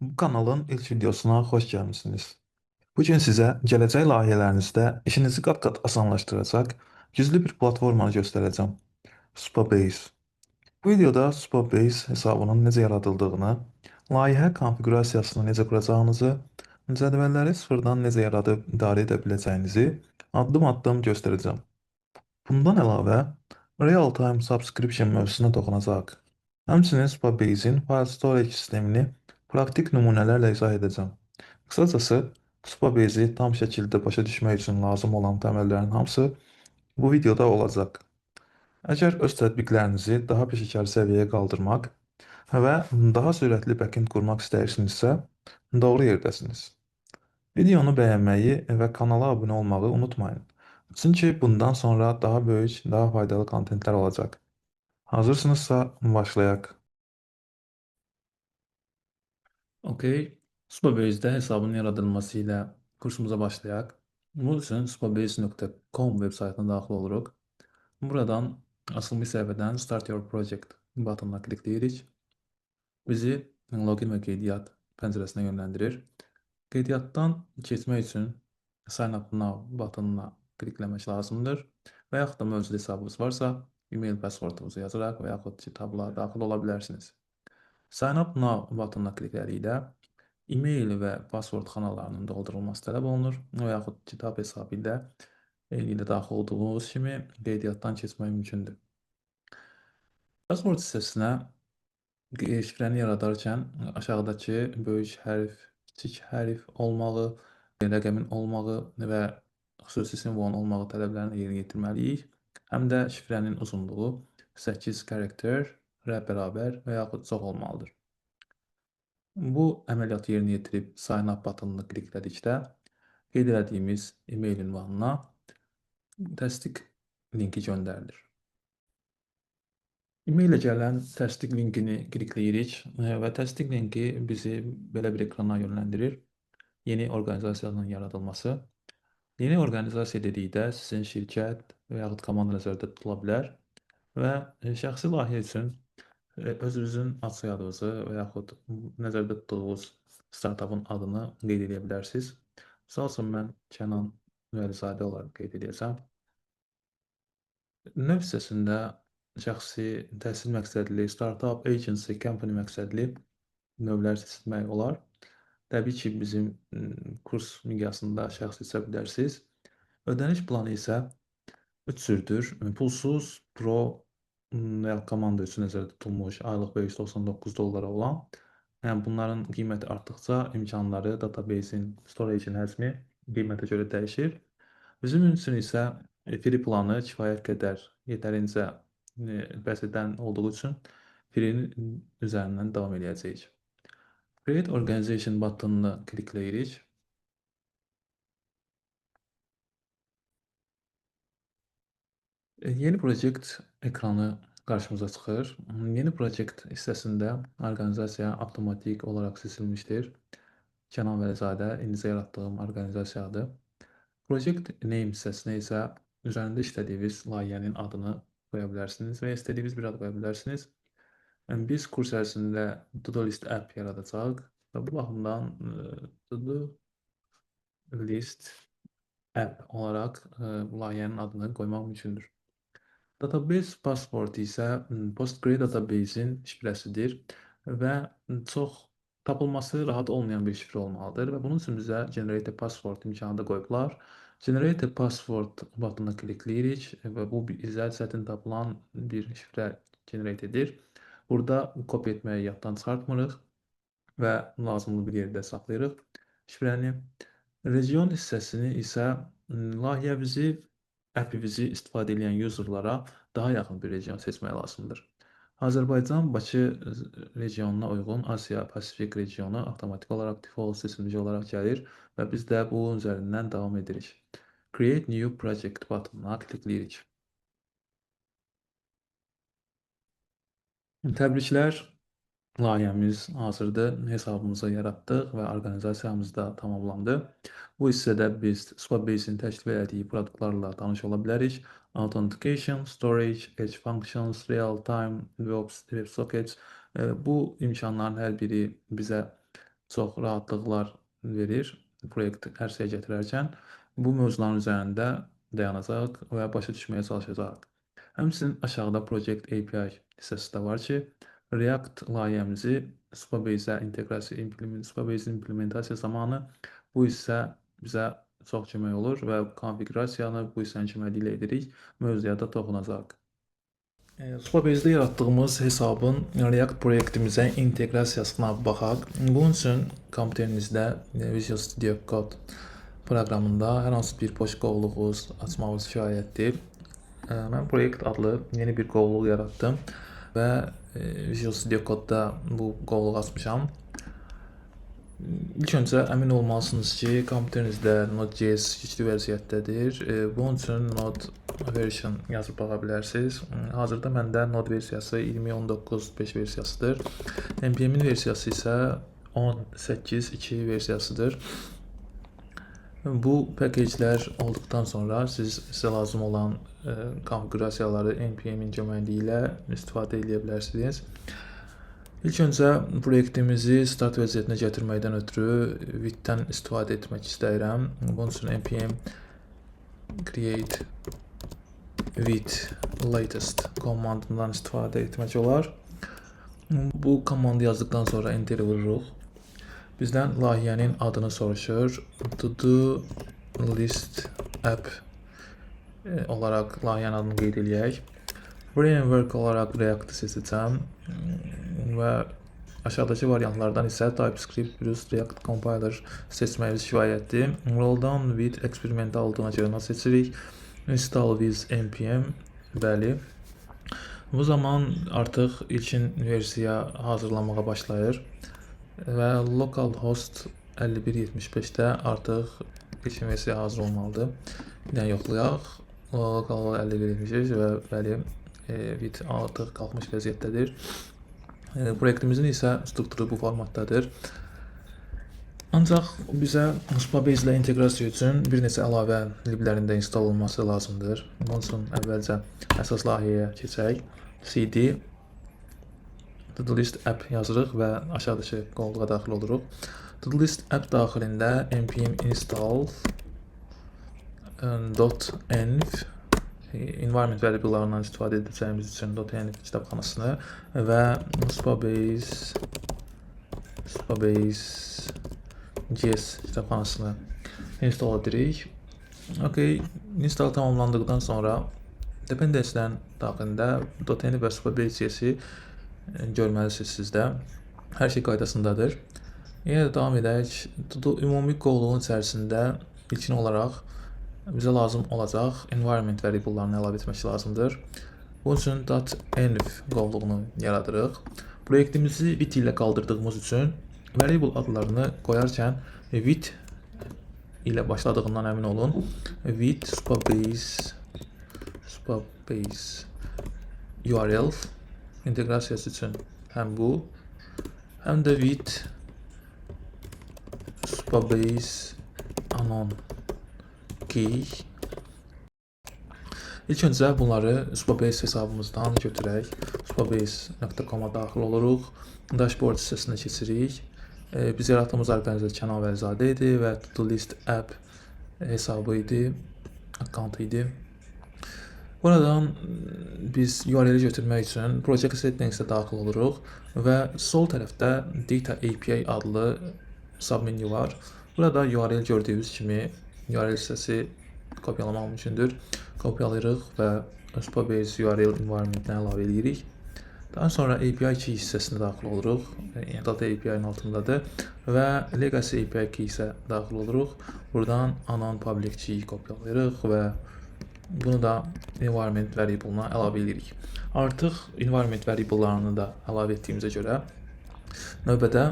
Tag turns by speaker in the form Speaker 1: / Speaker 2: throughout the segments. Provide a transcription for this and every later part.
Speaker 1: Bu kanalın ilk videosuna xoş gəlmisiniz. Bu gün sizə gələcək layihələrinizdə işinizi qat-qat asanlaşdıracaq güclü bir platformanı göstərəcəm. Supabase. Bu videoda Supabase hesabının necə yaradıldığını, layihə konfiqurasiyasını necə quracağınızı, cədvəlləri sıfırdan necə yaradıb idarə edə biləcəyinizi addım-addım göstərəcəm. Bundan əlavə, real-time subscription mövzusuna toxunacaq. Həmçinin Supabase-in file storage sistemini praktik nümunələrlə izah edəcəm. Qısacası, Supabase-i tam şəkildə başa düşmək üçün lazım olan təməllərin hamısı bu videoda olacaq. Əgər öz tətbiqlərinizi daha peşəkar səviyyəyə qaldırmaq və daha sürətli backend qurmaq istəyirsinizsə, doğru yerdəsiniz. Videonu bəyənməyi və kanala abunə olmağı unutmayın. Çünki bundan sonra daha böyük, daha faydalı kontentlər olacaq. Hazırsınızsa başlayaq. Okey. Supabase-də hesabın yaradılması ilə kursumuza başlayaq. Bunun üçün supabase.com web saytına daxil oluruq. Buradan açılmış səhifədən Start Your Project butonuna klikləyirik. Bizi login və qeydiyyat pəncərəsinə yönləndirir. Qeydiyyatdan keçmək üçün Sign Up Now butonuna klikləmək lazımdır. Və yaxud da mövcud hesabınız varsa, e-mail passwordunuzu yazaraq və yaxud kitabla daxil ola bilərsiniz. Sign Up Now butonuna kliklərikdə e-mail və password xanalarının doldurulması tələb olunur və yaxud kitab hesabı ilə eyni ilə daxil olduğunuz kimi qeydiyyatdan keçmək mümkündür. Password hissəsinə şifrəni yaradarkən aşağıdakı böyük hərf, kiçik hərf olmağı, rəqəmin olmağı və xüsusi simvolun olmağı tələblərini yerinə yetirməliyik. Həm də şifrənin uzunluğu 8 karakterlə bərabər və yaxud çox olmalıdır. Bu əməliyyatı yerinə yetirib Sign Up butonunu kliklədikdə qeyd etdiyimiz e-mail ünvanına təsdiq linki göndərilir. E-mail ilə gələn təsdiq linkini klikləyirik və təsdiq linki bizi belə bir ekrana yönləndirir. Yeni orqanizasiyanın yaradılması. Yeni orqanizasiya dedikdə sizin şirkət və yaxud komanda nəzərdə tutula bilər və şəxsi layihə üçün özünüzün ad soyadınızı və yaxud nəzərdə tutduğunuz startupın adını qeyd edə bilərsiniz. Misal üçün, mən Kənan Müəllizadə olaraq qeyd edəcəm. Növ hissəsində şəxsi, təhsil məqsədli, startup, agency, company məqsədli növlər seçmək olar. Təbii ki, bizim kurs miqyasında şəxs seçə bilərsiniz. Ödəniş planı isə 3 cürdür. Pulsuz, pro və komanda üçün nəzərdə tutulmuş aylıq $599 olan. Yəni, bunların qiyməti artdıqca imkanları, database'in, storage'in həcmi qiymətə görə dəyişir. Bizim üçün isə free planı kifayət qədər yetərincə bəs edən olduğu üçün free-nin üzərindən davam edəcəyik. Create Organization butonunu klikləyirik. Yeni proyekt ekranı qarşımıza çıxır. Yeni proyekt hissəsində orqanizasiya avtomatik olaraq seçilmişdir. Kənan Vəlizadə indicə yaratdığım orqanizasiyadır. Project name hissəsinə isə üzərində işlədiyiniz layihənin adını qoya bilərsiniz və istədiyiniz bir ad qoya bilərsiniz. Biz kurs ərzində To-Do List app yaradacaq və bu baxımdan To-Do List app olaraq layihənin adını qoymaq mümkündür. Database Passport isə PostgreSQL database'in şifrəsidir və çox tapılması rahat olmayan bir şifrə olmalıdır və bunun üçün bizə Generate a Password imkanı da qoyublar. Generate a Password butonuna klikləyirik və bu bizə çətin tapılan bir şifrə generate edir. Burada kopya etməyi yaddan çıxartmırıq və lazımlı bir yerdə saxlayırıq şifrəni. Region hissəsini isə layihəmizi, appimizi istifadə edən userlara daha yaxın bir region seçmək lazımdır. Azərbaycan, Bakı regionuna uyğun Asiya Pasifik regionu avtomatik olaraq default seçilmiş olaraq gəlir və biz də bu üzərindən davam edirik. Create New Project butonuna klikləyirik. Təbriklər. Layihəmiz hazırdır, hesabımızı yaratdıq və orqanizasiyamız da tamamlandı. Bu hissədə biz Supabase-in təklif etdiyi produktlarla tanış ola bilərik. Authentication, Storage, Edge Functions, Real-Time, WebSockets. Bu imkanların hər biri bizə çox rahatlıqlar verir proyekt ərsəyə gətirərkən. Bu mövzuların üzərində dayanacaq və başa düşməyə çalışacaq. Həmçinin aşağıda Project API hissəsi də var ki, React layihəmizi Supabase implementasiya zamanı bu hissə bizə çox kömək olur və konfiqurasiyanı bu hissənin köməkliyi ilə edirik. Mövzuya da toxunacaq. Supabase-də yaratdığımız hesabın React proyektimizə inteqrasiyasına baxaq. Bunun üçün kompüterinizdə Visual Studio Code proqramında hər hansı bir boş qovluğunuz açmağınız kifayətdir. Mən Project adlı yeni bir qovluq yaratdım və Visual Studio Code-da bu qovluğu açmışam. İlk öncə əmin olmalısınız ki, kompüterinizdə Node.js güclü vəziyyətdədir. Bunun üçün Node version yazıb baxa bilərsiniz. Hazırda məndə Node versiyası 20.19.5 versiyasıdır. NPM-in versiyası isə 10.8.2 versiyasıdır. Bu pakejlər olduqdan sonra sizə lazım olan konfiqurasiyaları NPM-in köməkliyi ilə istifadə edə bilərsiniz. İlk öncə proyektimizi start vəziyyətinə gətirməkdən ötürü with-dən istifadə etmək istəyirəm. Bunun üçün npm create with latest komandından istifadə etmək olar. Bu komandı yazdıqdan sonra enter vururuq. Bizdən layihənin adını soruşur. To-do list app olaraq layihənin adını qeyd edək. Framework olaraq React seçəcəm və aşağıdakı variantlardan isə TypeScript plus React Compiler seçməyimiz kifayətdir. Rolldown with experimental olduğuna görə onu seçirik. Install with npm, bəli. Bu zaman artıq ilkin versiya hazırlanmağa başlayır və localhost 5175-də artıq ilkin versiya hazır olmalıdır. Bir dənə yoxlayaq. Local 5175 və bəli, with artıq qalxmış vəziyyətdədir. Proyektimizin isə strukturu bu formatdadır. Ancaq bizə Supabase ilə inteqrasiya üçün bir neçə əlavə liblərində də install olması lazımdır. Bunun üçün əvvəlcə əsas layihəyə keçək. cd to-do list app yazırıq və aşağıdakı qovluğa daxil oluruq. To-do list app daxilində npm install .env environment variablelarından istifadə edəcəyimiz üçün .env kitabxanasını və Supabase JS kitabxanasını install edirik. Install tamamlandıqdan sonra dependensilərin daxilində .env və Supabase JS-i görməlisiniz sizdə. Hər şey qaydasındadır. Yenə də davam edək. Ümumi qovluğun içərisində ilkin olaraq bizə lazım olacaq environment variablelarını əlavə etmək lazımdır. Bunun üçün .env qovluğunu yaradırıq. Proyektimizi with ilə qaldırdığımız üçün variable adlarını qoyarkən with ilə başladığından əmin olun. With Supabase URL inteqrasiyası üçün həm bu, həm də with Supabase anon key. İlk öncə bunları Supabase hesabımızdan götürək. Supabase.com-a daxil oluruq. Dashboard hissəsinə keçirik. Biz yaratdığımız orqanizasiya Kənan Vəlizadə idi və to-do list app hesabı idi, account idi. Buradan biz URL-i götürmək üçün Project Settings-ə daxil oluruq və sol tərəfdə Data API adlı submenu var. Burada URL gördüyünüz kimi URL hissəsi kopyalamaq mümkündür. Kopyalayırıq və Supabase URL environment-nə əlavə edirik. Daha sonra API key hissəsinə daxil oluruq. Yəni Data API-nin altındadır və Legacy API key isə daxil oluruq. Buradan anon public key kopyalayırıq və bunu da environment variable-na əlavə edirik. Artıq environment variable-larını da əlavə etdiyimizə görə növbədə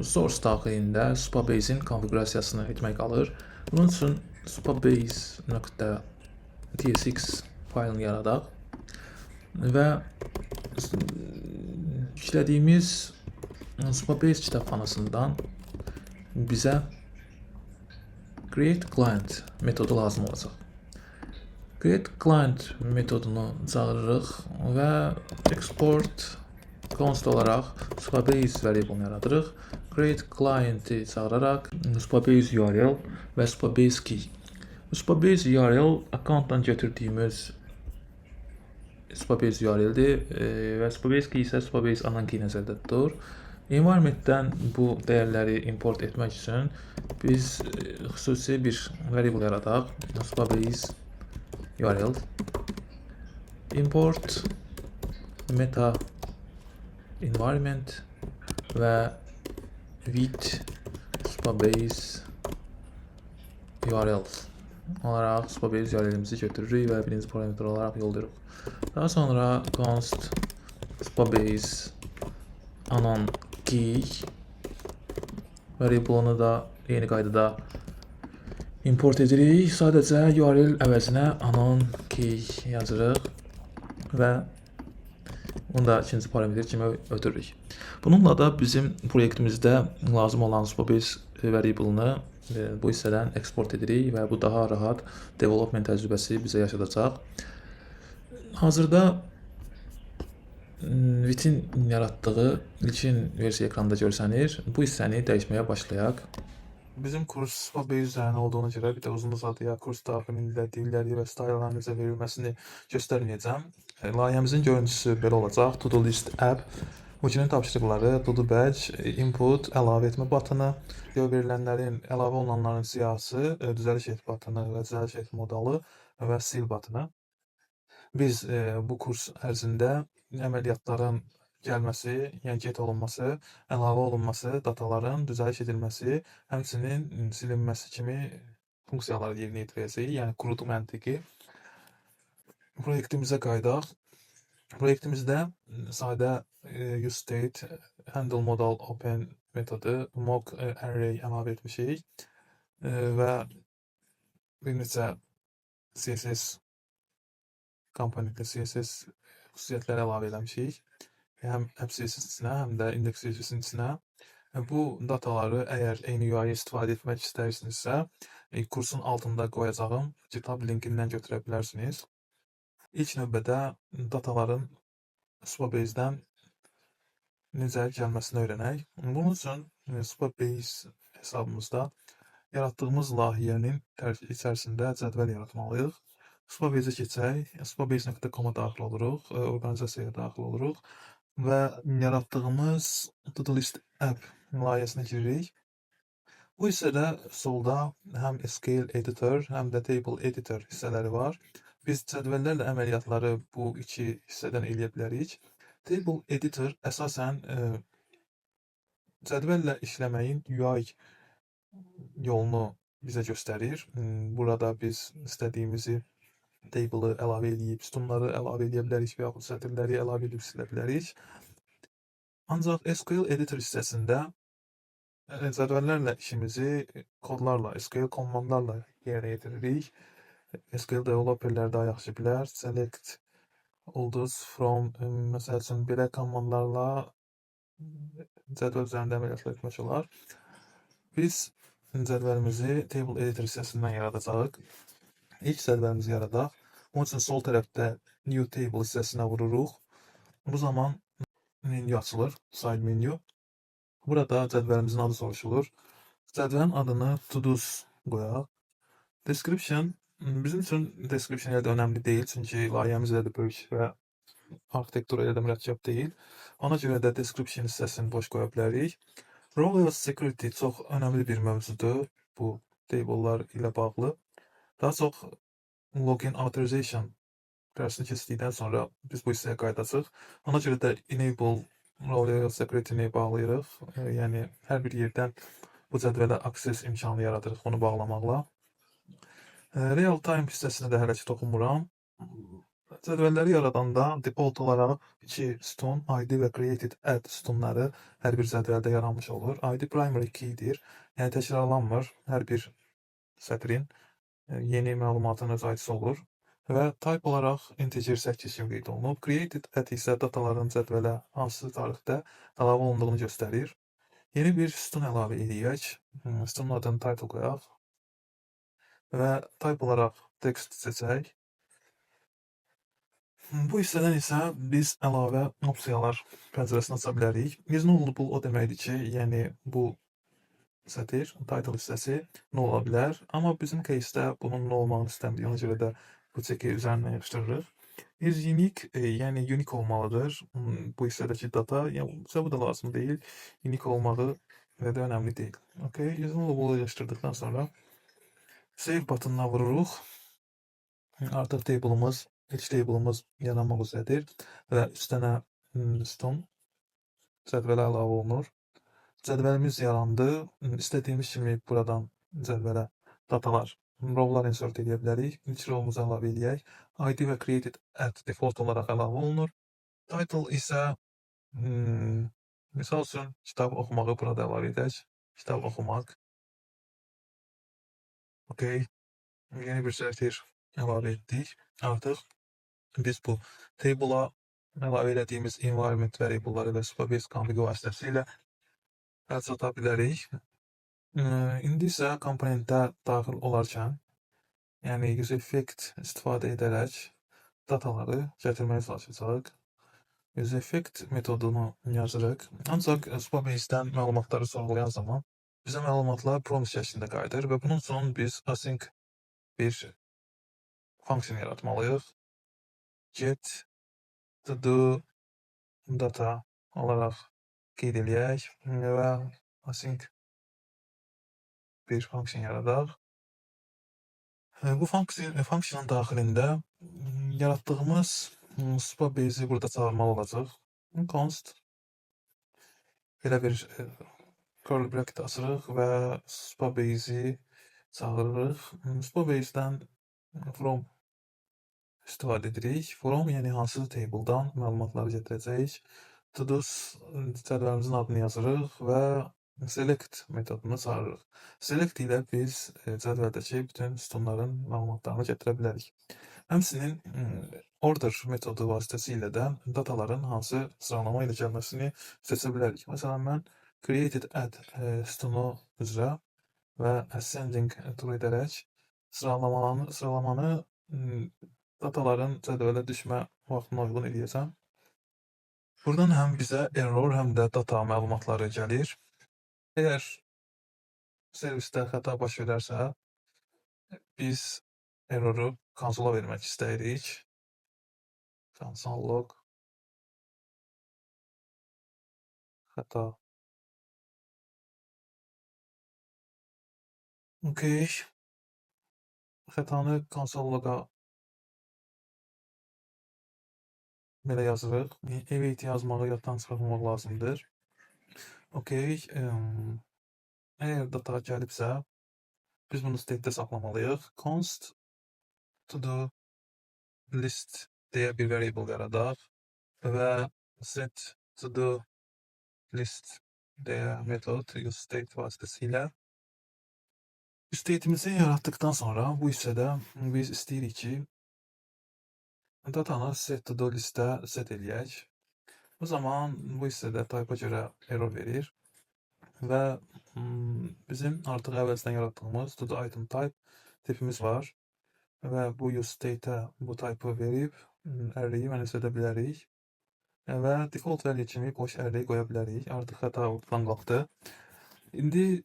Speaker 1: source daxilində Supabase-in konfiqurasiyasını etmək qalır. Bunun üçün supabase.tsx faylını yaradaq və yüklədiyimiz Supabase kitabxanasından bizə create client metodu lazım olacaq. Create client metodunu çağırırıq və export const olaraq Supabase variablını yaradırıq. Create client'i çağıraraq Supabase URL və Supabase key. Supabase URL accountdan götürdüyümüz Supabase URL-dir və Supabase key isə Supabase anan key nəzərdə tutur. Environment-dən bu dəyərləri import etmək üçün biz xüsusi bir variable yaradaq. Supabase URL import meta environment və with Supabase URL olaraq Supabase URL-imizi götürürük və birinci parametr olaraq yollayırıq. Daha sonra const Supabase anon key variablını da eyni qaydada import edirik. Sadəcə URL əvəzinə anon key yazırıq və onu da ikinci parametr kimi ötürürük. Bununla da bizim proyektimizdə lazım olan Supabase variablını bu hissədən eksport edirik və bu daha rahat development təcrübəsi bizə yaşadacaq. Hazırda Vit'in yaratdığı ilkin versiya ekranda görsənir. Bu hissəni dəyişməyə başlayaq. Bizim kurs Supabase üzərində olduğuna görə bir də uzun-uzadıya kurs daxilində dilləri və styleların necə verilməsini göstərməyəcəm. Layihəmizin görüntüsü belə olacaq. To-do list app, bu günün tapşırıqları, to-do badge, input, əlavə etmə batını, verilənlərin, əlavə olunanların siyahısı, düzəliş et batını və düzəliş et modalı və sil batını. Biz bu kurs ərzində əməliyyatların gəlməsi, yəni get olunması, əlavə olunması, dataların düzəliş edilməsi, həmçinin silinməsi kimi funksiyalar yerinə yetirəcəyik, yəni qurutu məntiqi. Proyektimizə qayıdaq. Proyektimizdə sadə useState, handle modal open metodu, mock array əlavə etmişik və bir neçə CSS komponentli CSS xüsusiyyətləri əlavə eləmişik. Həm app CSS-in içinə, həm də index CSS-in içinə. Bu dataları əgər eyni UI istifadə etmək istəyirsinizsə, kursun altında qoyacağım GitHub linkindən götürə bilərsiniz. İlk növbədə dataların Supabase-dən necə gəlməsini öyrənək. Bunun üçün Supabase hesabımızda yaratdığımız layihənin içərisində cədvəl yaratmalıyıq. Supabase-ə keçək, supabase.com-a daxil oluruq, orqanizasiyaya daxil oluruq və yaratdığımız to-do list app layihəsinə giririk. Bu hissədə solda həm SQL editor, həm də table editor hissələri var. Biz cədvəllərlə əməliyyatları bu iki hissədən eləyə bilərik. Table editor əsasən cədvəllə işləməyin UI yolunu bizə göstərir. Burada biz istədiyimizi table-ı əlavə edib, sütunları əlavə edə bilərik və yaxud sətirləri əlavə edib silə bilərik. Ancaq SQL editor hissəsində cədvəllərlə işimizi kodlarla, SQL komandlarla yerinə yetiririk. SQL developerlər daha yaxşı bilər. Select olduz from, məsəl üçün belə komandlarla cədvəl üzərində əməliyyatlar etmək olar. Biz cədvəlimizi table editor hissəsindən yaradacağıq. İlk cədvəlimizi yaradaq. Onun üçün sol tərəfdə new table hissəsinə vururuq. Bu zaman menü açılır, side menu. Burada cədvəlimizin adı soruşulur. Cədvəlin adını to-dos qoyaq. Description, bizim üçün description elə də önəmli deyil, çünki layihəmiz elə də böyük və arxitektura elə də mürəkkəb deyil. Ona görə də description hissəsini boş qoya bilərik. Role və security çox önəmli bir mövzudur bu table'lar ilə bağlı. Daha çox login authorization dərsini keçdikdən sonra biz bu hissəyə qayıdacağıq. Ona görə də enable role və security-ni bağlayırıq. Yəni hər bir yerdən bu cədvələ access imkanı yaradırıq onu bağlamaqla. Real time hissəsinə də hələ ki toxunmuram. Cədvəlləri yaradanda default olaraq iki sütun, ID və created add sütunları hər bir cədvəldə yaranmış olur. ID primary key-dir, yəni təkrarlanmır hər bir sətrin yeni məlumatın öz ID-si olur və type olaraq integer 8 kimi qeyd olunub. Created add isə dataların cədvələ hansı tarixdə əlavə olunduğunu göstərir. Yeni bir sütun əlavə edək. Sütunun adını title qoyaq və type olaraq text seçək. Bu hissədən isə biz əlavə opsiyalar pəncərəsini aça bilərik. Reasonable o deməkdir ki, yəni bu sətr, title hissəsi nə ola bilər. Amma bizim case'də bunun nə olmağını istəmirik. Ona görə də bu çeki üzərinə yapışdırırıq. Is unique, yəni unique olmalıdır. Bu hissədəki data, yəni bizə bu da lazım deyil. Unique olmağı və də önəmli deyil. Okay, reasonable yerləşdirdikdən sonra save butonuna vururuq. Artıq table'ımız, ilk table'ımız yaranmaq üzrədir və 3 dənə sütun cədvələ əlavə olunur. Cədvəlimiz yarandı. İstədiyimiz kimi buradan cədvələ datalar, rowlar insert edə bilərik. İlk rowumuzu əlavə edək. ID və created at default olaraq əlavə olunur. Title isə misal üçün kitab oxumağı burada əlavə edək. Kitab oxumaq. Okay. Yeni bir sətr əlavə etdik. Artıq biz bu table'a əlavə etdiyimiz environment variable'ları və Supabase config vasitəsilə əl çata bilərik. İndi isə komponentə daxil olarkən, yəni UseEffect istifadə edərək dataları gətirməyə çalışacağıq. UseEffect metodunu yazırıq. Ancaq Supabase'dən məlumatları sorğulayan zaman bizə məlumatlar prompt şəklində qayıdır və bunun üçün biz async bir funksiyon yaratmalıyıq. Get to do data olaraq qeyd eləyək və async bir funksiyon yaradaq. Bu funksiyonun daxilində yaratdığımız Supabase'i burada çağırmalı olacaq. Const belə bir curly bracket açırıq və Supabase'i çağırırıq. Supabase'dən from istifadə edirik. From, yəni hansı table'dan məlumatları gətirəcəyik. To-do cədvəlimizin adını yazırıq və select metodunu çağırırıq. Select ilə biz cədvəldəki bütün sütunların məlumatlarını gətirə bilərik. Həmçinin order metodu vasitəsilə də dataların hansı sıralama ilə gəlməsini seçə bilərik. Məsələn, mən created add sütunu üzrə və ascending tool edərək sıralamanı dataların cədvələ düşmə vaxtına uyğun eləyəcəm. Buradan həm bizə error, həm də data məlumatları gəlir. Əgər servisdə xəta baş verərsə, biz erroru konsola vermək istəyirik. Console log xəta. Okay. Xətanı console log'a belə yazırıq. Await yazmağı yaddan çıxarmamaq lazımdır. Okay. Əgər data gəlibsə, biz bunu state'də saxlamalıyıq. Const to do list deyə bir variable yaradaq və set to do list deyə metod use state vasitəsilə state'imizi yaratdıktan sonra bu hissədə biz istəyirik ki, datanı set to do listə set eləyək. O zaman bu hissədə type'a görə error verir və bizim artıq əvvəlcədən yaratdığımız to do item type tipimiz var və bu use state'ə bu type'ı verib array'i mənimsə edə bilərik və default value kimi boş array qoya bilərik. Artıq xəta ortadan qalxdı. İndi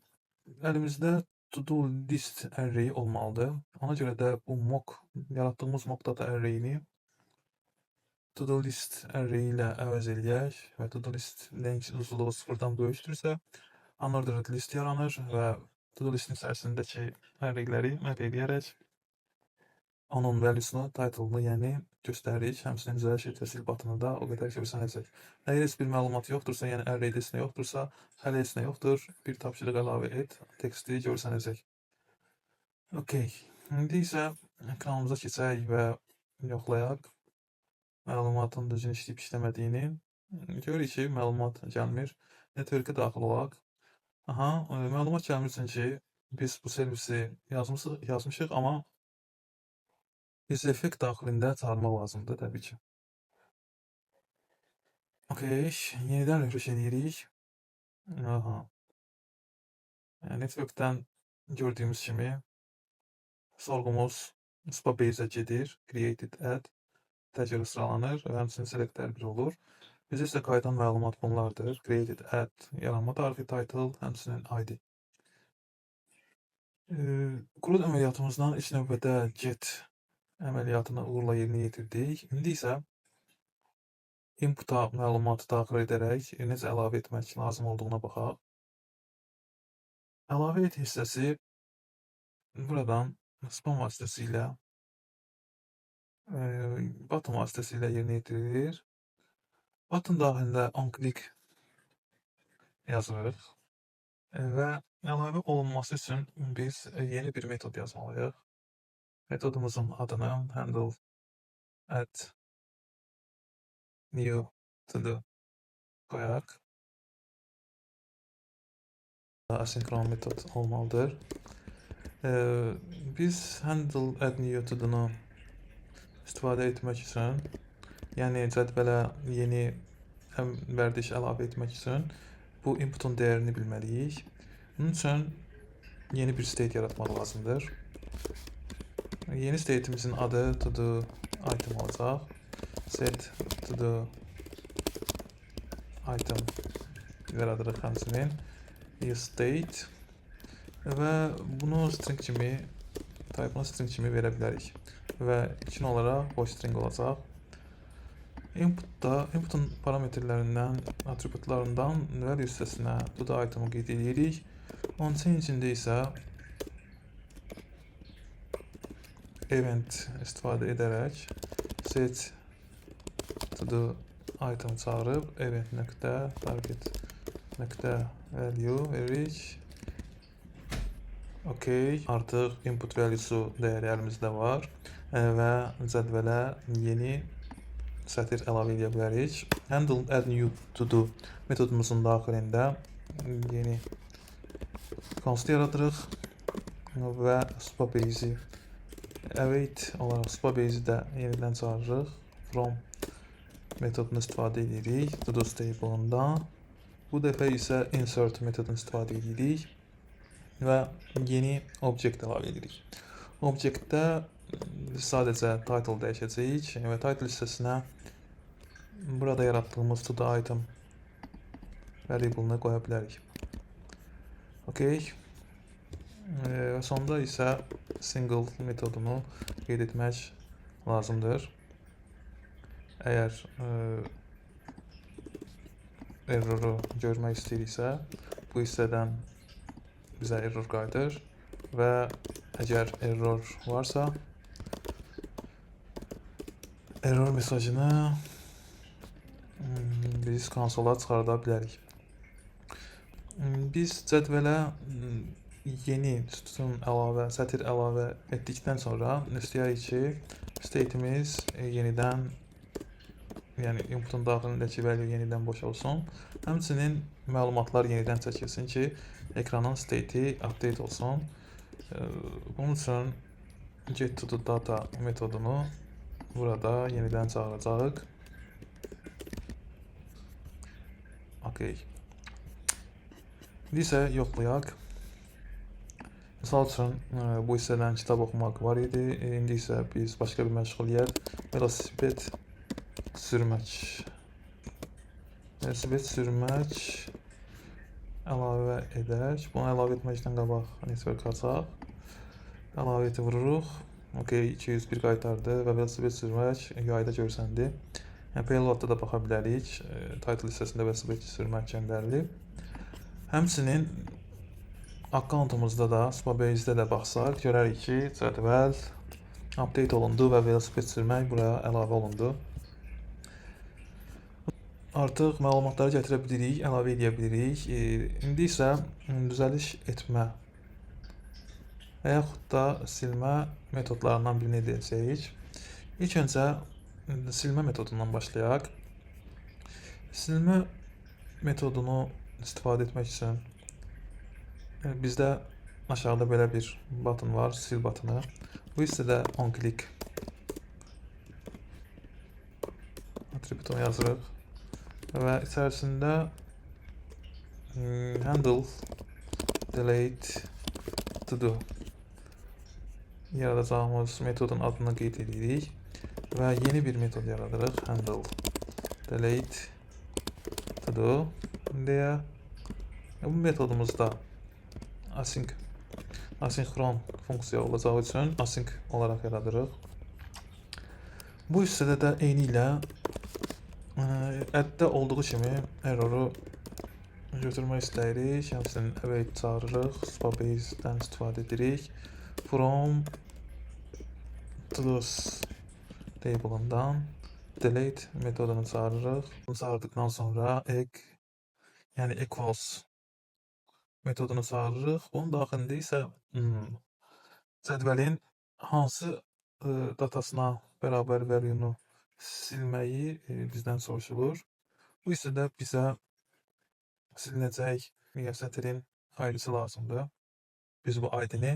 Speaker 1: əlimizdə to do list array olmalıdır. Ona görə də bu mock, yaratdığımız mock data array'ini to do list array ilə əvəz eləyək və to do list length uzunluğu 0-dan böyükdürsə, unordered list yaranır və to do listin içərisindəki array'ləri map eləyərək onun valuesunu, title'ını, yəni göstəririk. Həmçinin zərəşir təsil batını da o qədər görsənəcək. Əgər heç bir məlumat yoxdursa, yəni array'də heç nə yoxdursa, hələ heç nə yoxdur, bir tapşırıq əlavə et, teksti görsənəcək. Okay. İndi isə ekranımıza keçək və yoxlayaq məlumatın düzgün işləyib işləmədiyini. Görürük ki, məlumat gəlmir. Network'ə daxil olaq. Aha, məlumat gəlmir çünki biz bu servisi yazmışıq, amma UseEffect daxilində çağırmaq lazımdır təbii ki. Okay, yenidən refresh edirik. Aha. Network'dən gördüyümüz kimi sorğumuz Supabase'ə gedir. Created add təcrübə sıralanır və həmçinin select hər biri olur. Bizə isə qayıdan məlumat bunlardır. Created at, yaranma tarixi, title, həmçinin ID. Qrup əməliyyatımızdan ilk növbədə get əməliyyatını uğurla yerinə yetirdik. İndi isə input'a məlumatı daxil edərək necə əlavə etmək lazım olduğuna baxaq. Əlavə et hissəsi buradan span vasitəsilə button vasitəsilə yerinə yetirilir. Button daxilində on-click yazırıq və əlavə olunması üçün biz yeni bir metod yazmalıyıq. Metodumuzun adını handle add new to do qoyaq. Asinkron metod olmalıdır. Biz handle add new to do'nu istifadə etmək üçün, yəni cədvələ yeni vərdiş əlavə etmək üçün bu inputun dəyərini bilməliyik. Bunun üçün yeni bir state yaratmaq lazımdır. Yeni state'imizin adı to do item olacaq. Set to do item yaradırıq həmçinin. Use state və bunu string kimi, type'ını string kimi verə bilərik və ikinci olaraq boş string olacaq. Input'un parametrlərindən, atributlarından value hissəsinə to do item'ı qeyd edirik. Onun içində isə event istifadə edərək set to do item çağırıb event nöqtə target nöqtə value veririk. OK, artıq input value'su dəyəri əlimizdə var və cədvələ yeni sətir əlavə edə bilərik. Handle add new to do metodumuzun daxilində yeni const yaradırıq və spabase'i await olaraq spabase'i də yenidən çağırırıq. From metodunu istifadə edirik to do stable-ından. Bu dəfə isə insert metodunu istifadə edirik və yeni object əlavə edirik. Objektdə sadəcə title dəyişəcəyik və title hissəsinə burada yaratdığımız to do item variable-ını qoya bilərik. OK. Və sonda isə single metodunu qeyd etmək lazımdır. Əgər erroru görmək istəyiriksə, bu hissədən bizə error qayıdır və əgər error varsa, error mesajını biz konsola çıxarda bilərik. Biz cədvələ yeni sütun əlavə, sətir əlavə etdikdən sonra istəyərik ki, state'imiz yenidən, yəni inputun daxilindəki value yenidən boş olsun. Həmçinin məlumatlar yenidən çəkilsin ki, ekranın state'i update olsun. Bunun üçün get to do data metodunu burada yenidən çağıracağıq. OK. İndi isə yoxlayaq. Misal üçün bu hissədən kitab oxumaq var idi. İndi isə biz başqa bir məşğuliyyət velosiped sürmək. Velosiped sürmək əlavə edək. Bunu əlavə etməkdən qabaq network açaq. Əlavə eti vururuq. OK, 201 qaytardı və velosiped sürmək UI-da görsəndi. Yəni payloadda da baxa bilərik. Title hissəsində velosiped sürmək göndərilib. Həmçinin accountumuzda da, Spabase'də də baxsaq, görərik ki, cədvəl update olundu və velosiped sürmək buraya əlavə olundu. Artıq məlumatları gətirə bilirik, əlavə edə bilirik. İndi isə düzəliş etmə və yaxud da silmə metodlarından birini edəcəyik. İlk öncə silmə metodundan başlayaq. Silmə metodunu istifadə etmək üçün bizdə aşağıda belə bir button var, sil butonu. Bu hissədə on-click atributunu yazırıq və içərisində handle delete to do yaradacağımız metodun adını qeyd edirik və yeni bir metod yaradırıq. Handle delete to do deyə. Bu metodumuzda asinxron funksiya olacağı üçün async olaraq yaradırıq. Bu hissədə də eyni ilə adddə olduğu kimi erroru götürmək istəyirik. Həmçinin await çağırırıq. Spacedən istifadə edirik. From todos table'ından delete metodunu çağırırıq. Bunu çağırdıqdan sonra yəni equals metodunu çağırırıq. Bunun daxilində isə cədvəlin hansı datasına bərabər value-nu silməyi bizdən soruşulur. Bu hissədə bizə silinəcək sətrin ID-si lazımdır. Biz bu ID-ni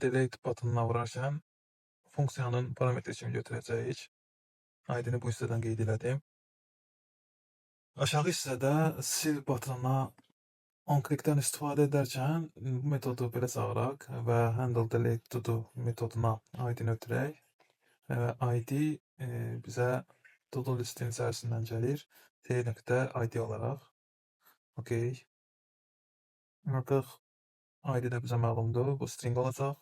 Speaker 1: delete butonuna vurarkən funksiyanın parametri kimi götürəcəyik. ID-ni bu hissədən qeyd elədim. Aşağı hissədə sil butonuna onClick-dən istifadə edərkən bu metodu belə çağıraq və handle delete to do metoduna ID-ni ötürək. ID bizə to-do listin içərisindən gəlir. T.id olaraq. OK. Artıq ID də bizə məlumdur. Bu string olacaq.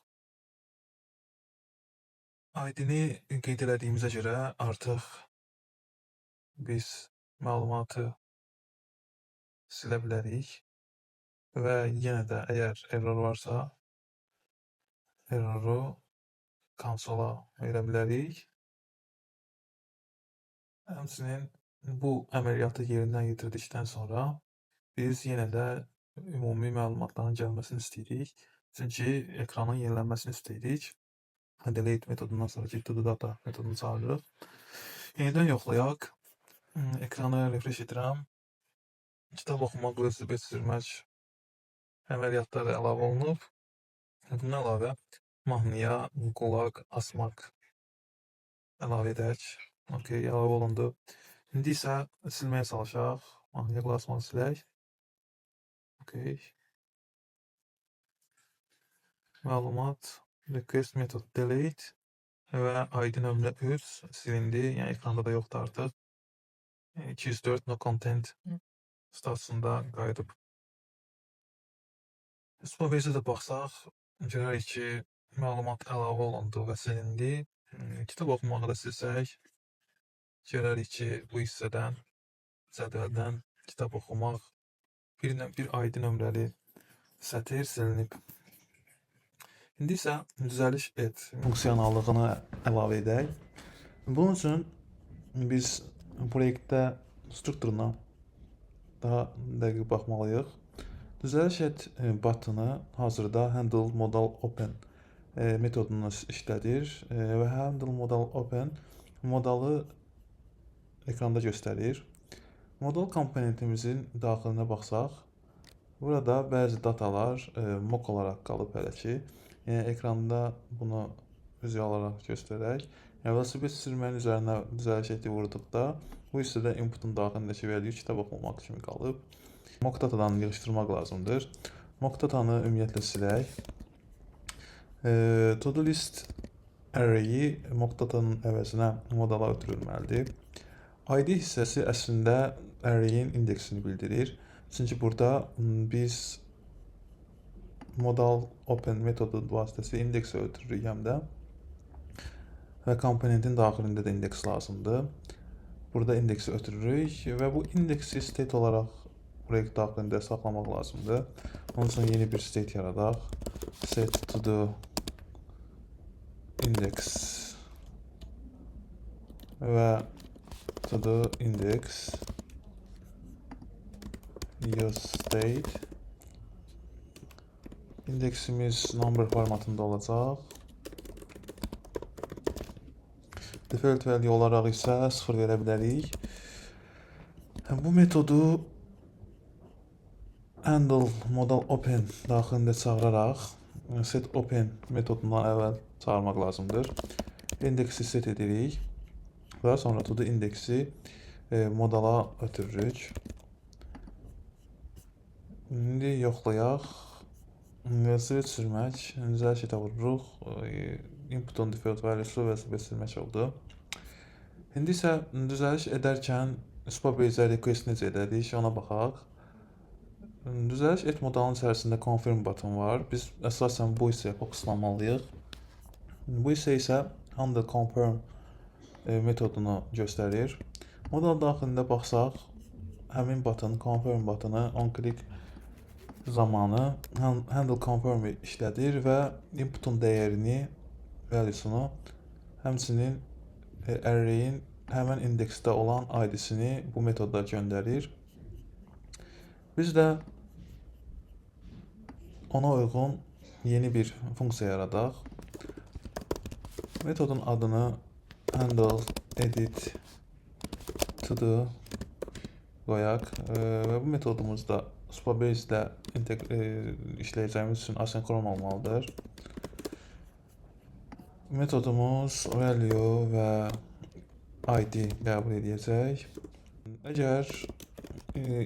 Speaker 1: ID-ni qeyd elədiyimizə görə artıq biz məlumatı silə bilərik. Və yenə də əgər error varsa, erroru konsola verə bilərik. Həmçinin bu əməliyyatı yerindən yetirdikdən sonra biz yenə də ümumi məlumatların gəlməsini istəyirik. Çünki ekranın yenilənməsini istəyirik. Delete metodundan sonra to do data metodunu çağırırıq. Yenidən yoxlayaq. Ekranı refresh edirəm. Kitab oxumaq, velosiped sürmək əməliyyatları əlavə olunub. Bundan əlavə mahnıya qulaq asmaq əlavə edək. OK, əlavə olundu. İndi isə silməyə çalışaq. Mahnıya qulaq asmaq silək. OK. Məlumat request method delete və ID nömrə 3 silindi. Yəni ekranda da yoxdur artıq. 204 no content statusunda qayıdıb. Space-ə də baxsaq, görərik ki, məlumat əlavə olundu və silindi. Kitab oxumağı da silsək, görərik ki, bu hissədən, cədvəldən kitab oxumaq bir ID nömrəli sətir silinib. İndi isə düzəliş et funksionallığını əlavə edək. Bunun üçün biz proyektdə strukturuna daha dəqiq baxmalıyıq. Düzəliş et butonu hazırda handle modal open metodunu işlədir və handle modal open modalı ekranda göstərir. Modal komponentimizin daxilinə baxsaq, burada bəzi datalar mock olaraq qalıb hələ ki. Yəni ekranda bunu vizual olaraq göstərək. Velosiped sürmənin üzərinə düzəliş eti vurduqda, bu hissədə inputun daxilindəki value kitab oxumaq kimi qalıb. Mock datadan yığışdırmaq lazımdır. Mock datanı ümumiyyətlə silək. To-do list array-i mock datanın əvəzinə modala ötürülməlidir. ID hissəsi əslində array-in indeksini bildirir. Çünki burada biz modal open metodu vasitəsilə indeksi ötürürük həm də və komponentin daxilində də indeks lazımdır. Burada indeksi ötürürük və bu indeksi state olaraq proyekt daxilində saxlamaq lazımdır. Onun üçün yeni bir state yaradaq. Set to do index və to do index use state. İndeksimiz number formatında olacaq. Default value olaraq isə 0 verə bilərik. Bu metodu handle modal open daxilində çağıraraq set open metodundan əvvəl çağırmaq lazımdır. İndeksi set edirik və sonra to do indeksi modala ötürürük. İndi yoxlayaq. velosiped sürmək, düzəliş etə vururuq. Inputun default value'su velosiped sürmək oldu. İndi isə düzəliş edərkən Spabase request necə edərik, ona baxaq. Düzəliş et modalının içərisində confirm button var. Biz əsasən bu hissəyə fokuslanmalıyıq. Bu hissə isə handle confirm metodunu göstərir. Modal daxilində baxsaq, həmin button, confirm buttonu on click zamanı handle confirm işlədir və inputun dəyərini, value'sunu, həmçinin array'in həmən indeksdə olan ID-sini bu metodda göndərir. Biz də ona uyğun yeni bir funksiya yaradaq. Metodun adını handle edit to do qoyaq və bu metodumuz da Spabase ilə işləyəcəyimiz üçün asenkron olmalıdır. Metodumuz value və ID qəbul edəcək. Əgər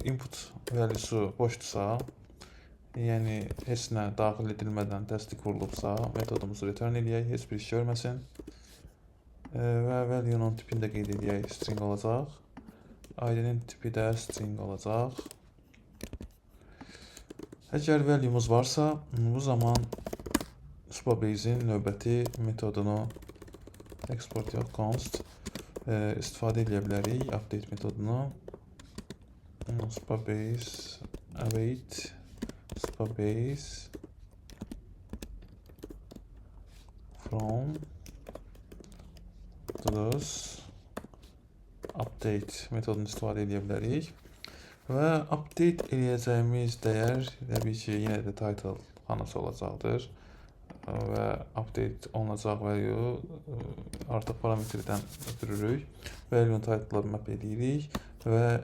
Speaker 1: input value'su boşdursa, yəni heç nə daxil edilmədən təsdiq vurulubsa, metodumuzu return edək, heç bir iş görməsin. Və value-nun tipini də qeyd edək, string olacaq. ID-nin tipi də string olacaq. Əgər value'muz varsa, bu zaman Spabase'in növbəti metodunu export yox const istifadə edə bilərik, update metodunu. Spabase await Spabase from those update metodunu istifadə edə bilərik. Və update eləyəcəyimiz dəyər təbii ki, yenə də title xanası olacaqdır. Və update olunacaq value artıq parametrdən ötürürük. Value-nun title-ı map edirik və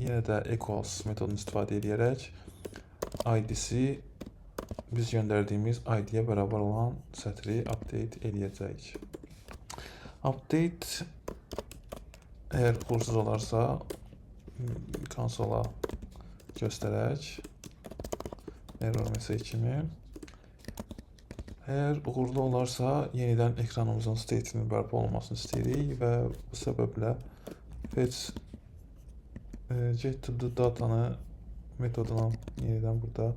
Speaker 1: yenə də equals metodunu istifadə edərək ID-si biz göndərdiyimiz ID-yə bərabər olan sətri update eləyəcəyik. Update əgər uğursuz olarsa konsola göstərək error message kimi. Əgər uğurlu olarsa, yenidən ekranımızın state'inin bərpa olmasını istəyirik və bu səbəblə fetch get to the data-nı metodunu yenidən burada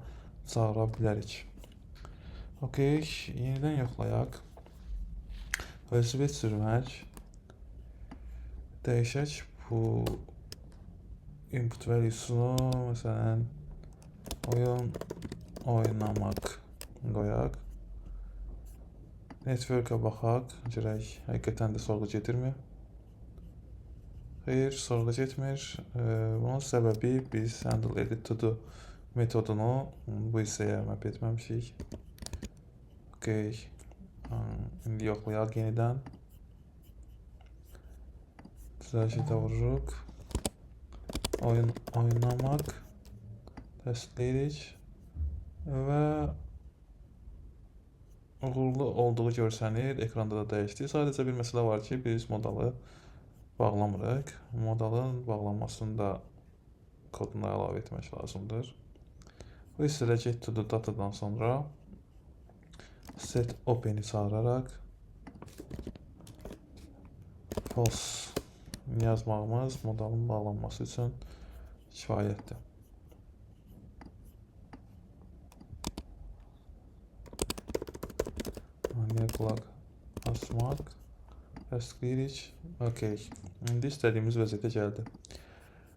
Speaker 1: çağıra bilərik. OK, yenidən yoxlayaq. Velosiped sürmək. Dəyişək bu input value'sunu, məsələn, oynamaq qoyaq. Network'a baxaq, görək, həqiqətən də sorğu gedirmi? Xeyr, sorğu getmir. Bunun səbəbi biz handle edit to do metodunu bu hissəyə map etməmişik. OK, indi yoxlayaq yenidən. Düzəliş etə vururuq. Oynamaq təsdiqləyirik və uğurlu olduğu görsənir, ekranda da dəyişdi. Sadəcə bir məsələ var ki, biz modalı bağlamırıq. Modalın bağlanmasını da koduna əlavə etmək lazımdır. Bu hissədə get to the data-dan sonra set open-i çağıraraq false yazmağımız modalın bağlanması üçün kifayətdir. Qulaq asmaq, təsdiqləyirik. OK, indi istədiyimiz vəziyyətə gəldi.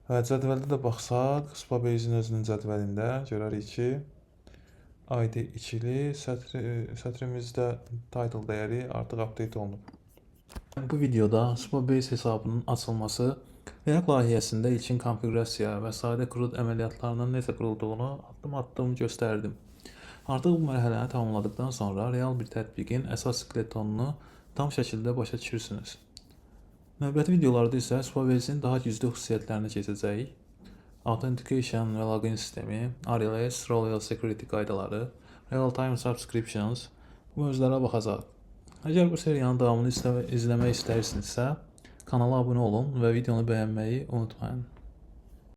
Speaker 1: Və cədvəldə də baxsaq, Spabase-in özünün cədvəlində görərik ki, ID ikili sətrimizdə title dəyəri artıq update olunub. Bu videoda Spabase hesabının açılması React layihəsində ilkin konfiqurasiya və sadə CRUD əməliyyatlarının necə qurulduğunu addım-addım göstərdim. Artıq bu mərhələni tamamladıqdan sonra real bir tətbiqin əsas skeletonunu tam şəkildə başa düşürsünüz. Növbəti videolarda isə Spabase'in daha güclü xüsusiyyətlərini keçəcəyik. Authentication və login sistemi, RLS, Role Security qaydaları, Real-Time Subscriptions bu mövzulara baxacaq. Əgər bu seriyanın davamını izləmək istəyirsinizsə, kanala abunə olun və videonu bəyənməyi unutmayın.